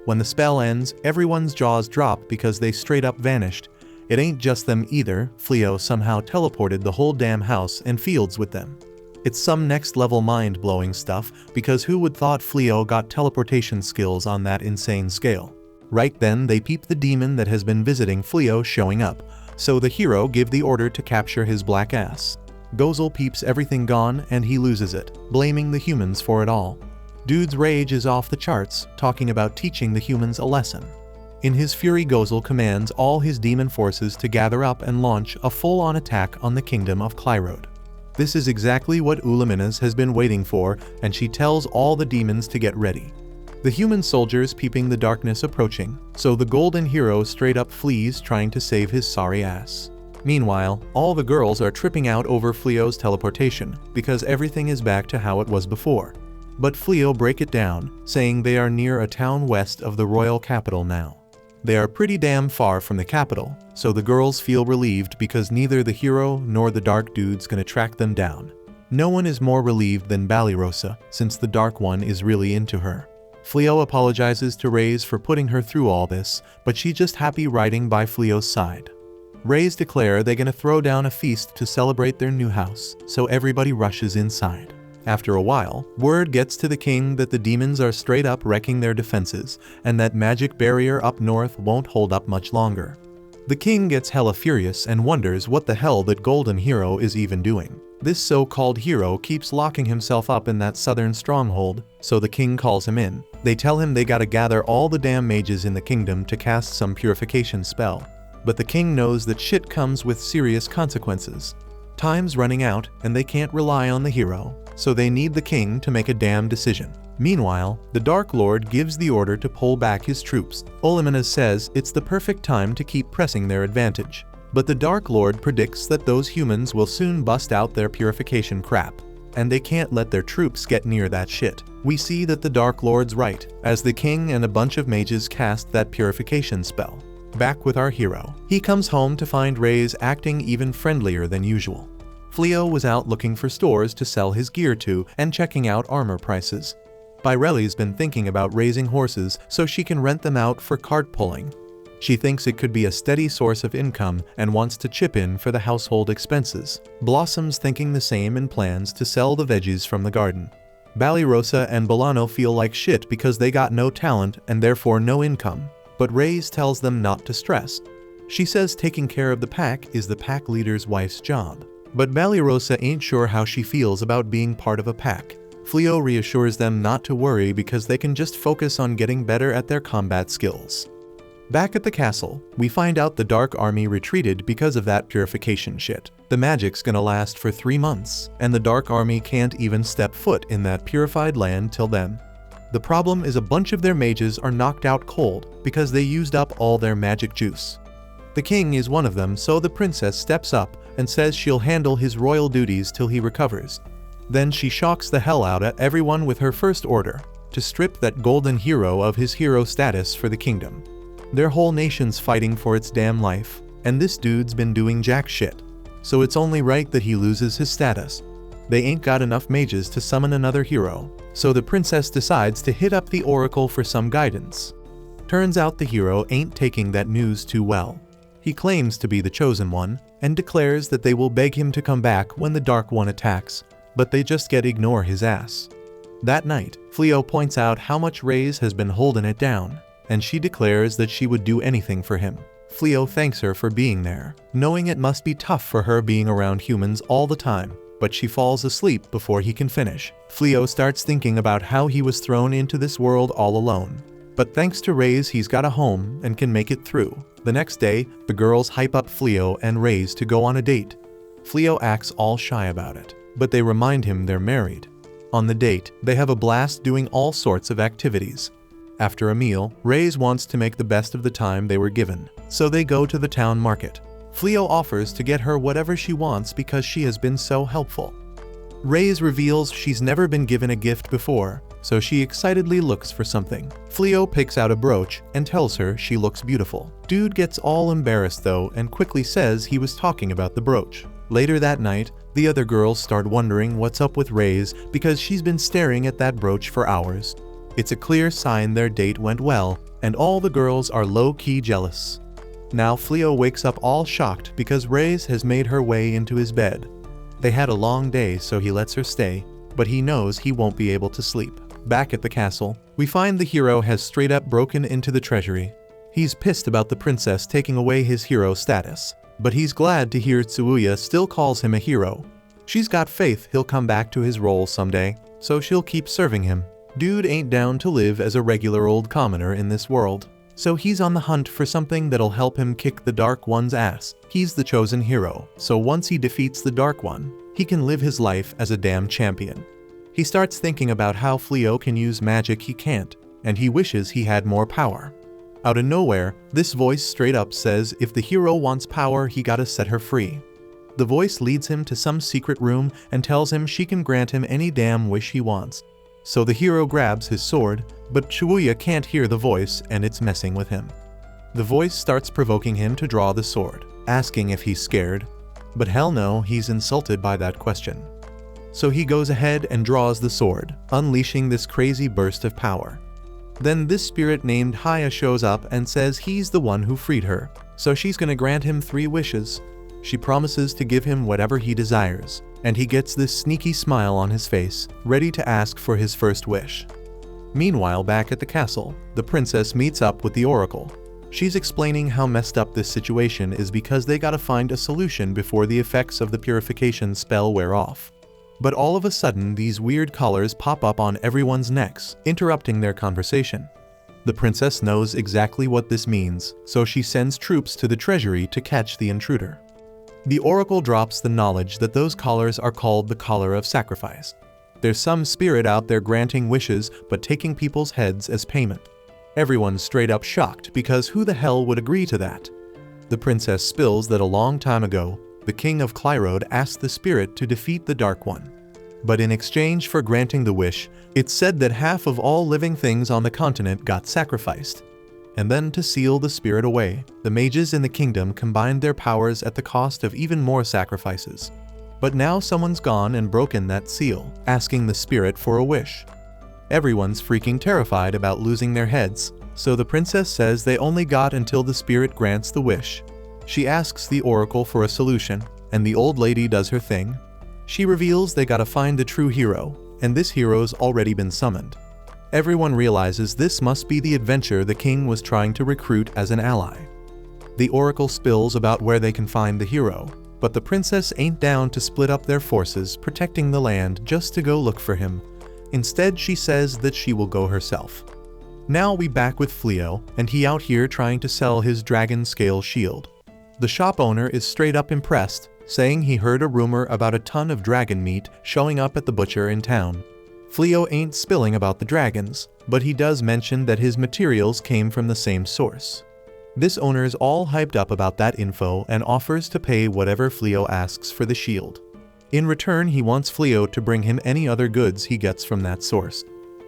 When the spell ends, everyone's jaws drop because they straight up vanished. It ain't just them either, Fleo somehow teleported the whole damn house and fields with them. It's some next level mind-blowing stuff, because who would thought Fleo got teleportation skills on that insane scale? Right then they peep the demon that has been visiting Fleo showing up, so the hero give the order to capture his black ass. Gozel peeps everything gone and he loses it, blaming the humans for it all. Dude's rage is off the charts, talking about teaching the humans a lesson. In his fury, Gozel commands all his demon forces to gather up and launch a full-on attack on the kingdom of Clyrode. This is exactly what Ulaminas has been waiting for, and she tells all the demons to get ready. The human soldiers peeping the darkness approaching, so the golden hero straight up flees, trying to save his sorry ass. Meanwhile, all the girls are tripping out over Fleo's teleportation, because everything is back to how it was before. But Fleo break it down, saying they are near a town west of the royal capital now. They are pretty damn far from the capital, so the girls feel relieved because neither the hero nor the dark dude's gonna track them down. No one is more relieved than Ballyrosa, since the dark one is really into her. Fleo apologizes to Reyes for putting her through all this, but she just happy riding by Fleo's side. Reyes declare they gonna throw down a feast to celebrate their new house, so everybody rushes inside. After a while, word gets to the king that the demons are straight up wrecking their defenses, and that magic barrier up north won't hold up much longer. The king gets hella furious and wonders what the hell that golden hero is even doing. This so-called hero keeps locking himself up in that southern stronghold, so the king calls him in. They tell him they gotta gather all the damn mages in the kingdom to cast some purification spell. But the king knows that shit comes with serious consequences. Time's running out and they can't rely on the hero, so they need the king to make a damn decision. Meanwhile, the Dark Lord gives the order to pull back his troops. Ulaminas says it's the perfect time to keep pressing their advantage. But the Dark Lord predicts that those humans will soon bust out their purification crap, and they can't let their troops get near that shit. We see that the Dark Lord's right, as the king and a bunch of mages cast that purification spell. Back with our hero. He comes home to find Reyes acting even friendlier than usual. Fleo was out looking for stores to sell his gear to and checking out armor prices. Byrelli's been thinking about raising horses so she can rent them out for cart pulling. She thinks it could be a steady source of income and wants to chip in for the household expenses. Blossom's thinking the same and plans to sell the veggies from the garden. Ballyrosa and Bolano feel like shit because they got no talent and therefore no income, but Reyes tells them not to stress. She says taking care of the pack is the pack leader's wife's job. But Ballyrosa ain't sure how she feels about being part of a pack. Fleo reassures them not to worry because they can just focus on getting better at their combat skills. Back at the castle, we find out the Dark Army retreated because of that purification shit. The magic's gonna last for 3 months, and the Dark Army can't even step foot in that purified land till then. The problem is a bunch of their mages are knocked out cold because they used up all their magic juice. The king is one of them, so the princess steps up and says she'll handle his royal duties till he recovers. Then she shocks the hell out of everyone with her first order, to strip that golden hero of his hero status for the kingdom. Their whole nation's fighting for its damn life, and this dude's been doing jack shit. So it's only right that he loses his status. They ain't got enough mages to summon another hero, so the princess decides to hit up the oracle for some guidance. Turns out the hero ain't taking that news too well. He claims to be the chosen one, and declares that they will beg him to come back when the Dark One attacks, but they just ignore his ass. That night, Fleo points out how much Reyes has been holding it down, and she declares that she would do anything for him. Fleo thanks her for being there, knowing it must be tough for her being around humans all the time. but she falls asleep before he can finish. Fleo starts thinking about how he was thrown into this world all alone. But thanks to Reyes, he's got a home and can make it through. The next day, the girls hype up Fleo and Reyes to go on a date. Fleo acts all shy about it, but they remind him they're married. On the date, they have a blast doing all sorts of activities. After a meal, Reyes wants to make the best of the time they were given, so they go to the town market. Fleo offers to get her whatever she wants because she has been so helpful. Reyes reveals she's never been given a gift before, so she excitedly looks for something. Fleo picks out a brooch and tells her she looks beautiful. Dude gets all embarrassed though and quickly says he was talking about the brooch. Later that night, the other girls start wondering what's up with Reyes because she's been staring at that brooch for hours. It's a clear sign their date went well, and all the girls are low-key jealous. Now Fleo wakes up all shocked because Reyes has made her way into his bed. They had a long day, so he lets her stay, but he knows he won't be able to sleep. Back at the castle, we find the hero has straight up broken into the treasury. He's pissed about the princess taking away his hero status, but he's glad to hear Tsuuya still calls him a hero. She's got faith he'll come back to his role someday, so she'll keep serving him. Dude ain't down to live as a regular old commoner in this world, so he's on the hunt for something that'll help him kick the Dark One's ass. He's the chosen hero, so once he defeats the Dark One, he can live his life as a damn champion. He starts thinking about how Fleo can use magic he can't, and he wishes he had more power. Out of nowhere, this voice straight up says if the hero wants power, he gotta set her free. The voice leads him to some secret room and tells him she can grant him any damn wish he wants. So the hero grabs his sword, but Tsuuya can't hear the voice and it's messing with him. The voice starts provoking him to draw the sword, asking if he's scared, but hell no, he's insulted by that question. So he goes ahead and draws the sword, unleashing this crazy burst of power. Then this spirit named Haya shows up and says he's the one who freed her, so she's gonna grant him 3 wishes. She promises to give him whatever he desires, and he gets this sneaky smile on his face, ready to ask for his first wish. Meanwhile, back at the castle, the princess meets up with the oracle. She's explaining how messed up this situation is because they gotta find a solution before the effects of the purification spell wear off. But all of a sudden, these weird collars pop up on everyone's necks, interrupting their conversation. The princess knows exactly what this means, so she sends troops to the treasury to catch the intruder. The oracle drops the knowledge that those collars are called the collar of sacrifice. There's some spirit out there granting wishes but taking people's heads as payment. Everyone's straight up shocked because who the hell would agree to that? The princess spills that a long time ago, the king of Clyrode asked the spirit to defeat the Dark One. But in exchange for granting the wish, it's said that half of all living things on the continent got sacrificed. And then to seal the spirit away, the mages in the kingdom combined their powers at the cost of even more sacrifices. But now someone's gone and broken that seal, asking the spirit for a wish. Everyone's freaking terrified about losing their heads, so the princess says they only got until the spirit grants the wish. She asks the oracle for a solution, and the old lady does her thing. She reveals they gotta find the true hero, and this hero's already been summoned. Everyone realizes this must be the adventure the king was trying to recruit as an ally. The oracle spills about where they can find the hero, but the princess ain't down to split up their forces protecting the land just to go look for him. Instead, she says that she will go herself. Now we back with Fleo, and he out here trying to sell his dragon scale shield. The shop owner is straight up impressed, saying he heard a rumor about a ton of dragon meat showing up at the butcher in town. Fleo ain't spilling about the dragons, but he does mention that his materials came from the same source. This owner's all hyped up about that info and offers to pay whatever Fleo asks for the shield. In return, he wants Fleo to bring him any other goods he gets from that source.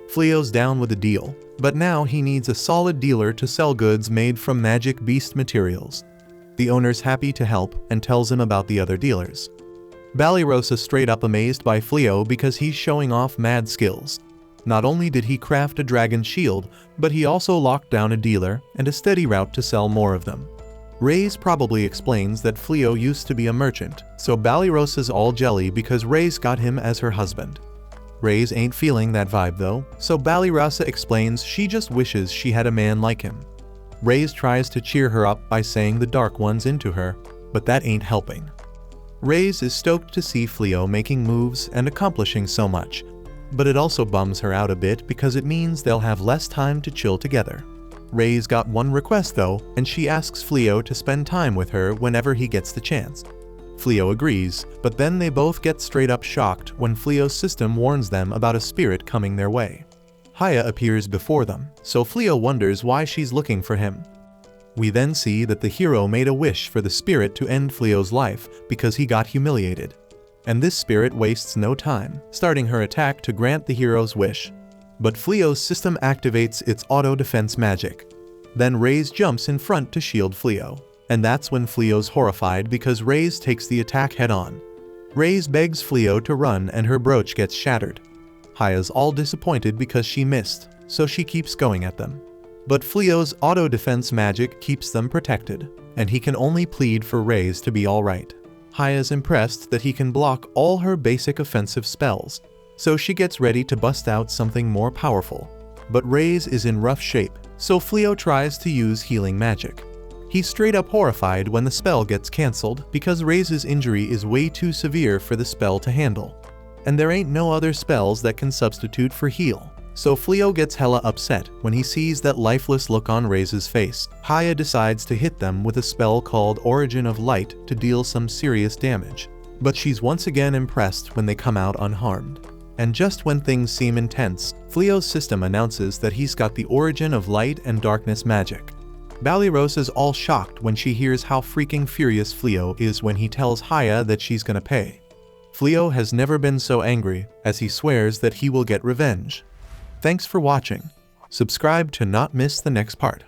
Fleo's down with the deal, but now he needs a solid dealer to sell goods made from magic beast materials. The owner's happy to help and tells him about the other dealers. Ballyrosa's straight up amazed by Fleo because he's showing off mad skills. Not only did he craft a dragon shield, but he also locked down a dealer and a steady route to sell more of them. Reyes probably explains that Fleo used to be a merchant, so Ballyrosa's all jelly because Reyes got him as her husband. Reyes ain't feeling that vibe though, so Ballyrosa explains she just wishes she had a man like him. Reyes tries to cheer her up by saying the Dark One's into her, but that ain't helping. Reyes is stoked to see Fleo making moves and accomplishing so much, but it also bums her out a bit because it means they'll have less time to chill together. Reyes got one request though, and she asks Fleo to spend time with her whenever he gets the chance. Fleo agrees, but then they both get straight up shocked when Fleo's system warns them about a spirit coming their way. Haya appears before them, so Fleo wonders why she's looking for him. We then see that the hero made a wish for the spirit to end Fleo's life because he got humiliated. And this spirit wastes no time, starting her attack to grant the hero's wish. But Fleo's system activates its auto-defense magic. Then Reyes jumps in front to shield Fleo. And that's when Fleo's horrified because Reyes takes the attack head-on. Reyes begs Fleo to run and her brooch gets shattered. Haya's all disappointed because she missed, so she keeps going at them. But Fleo's auto-defense magic keeps them protected, and he can only plead for Reyes to be alright. Haya's impressed that he can block all her basic offensive spells, so she gets ready to bust out something more powerful. But Reyes is in rough shape, so Fleo tries to use healing magic. He's straight up horrified when the spell gets cancelled because Reyes' injury is way too severe for the spell to handle. And there ain't no other spells that can substitute for heal. So Fleo gets hella upset when he sees that lifeless look on Reyes' face. Haya decides to hit them with a spell called Origin of Light to deal some serious damage. But she's once again impressed when they come out unharmed. And just when things seem intense, Fleo's system announces that he's got the Origin of Light and Darkness magic. Ballyrosa's all shocked when she hears how freaking furious Fleo is when he tells Haya that she's gonna pay. Fleo has never been so angry, as he swears that he will get revenge. Thanks for watching. Subscribe to not miss the next part.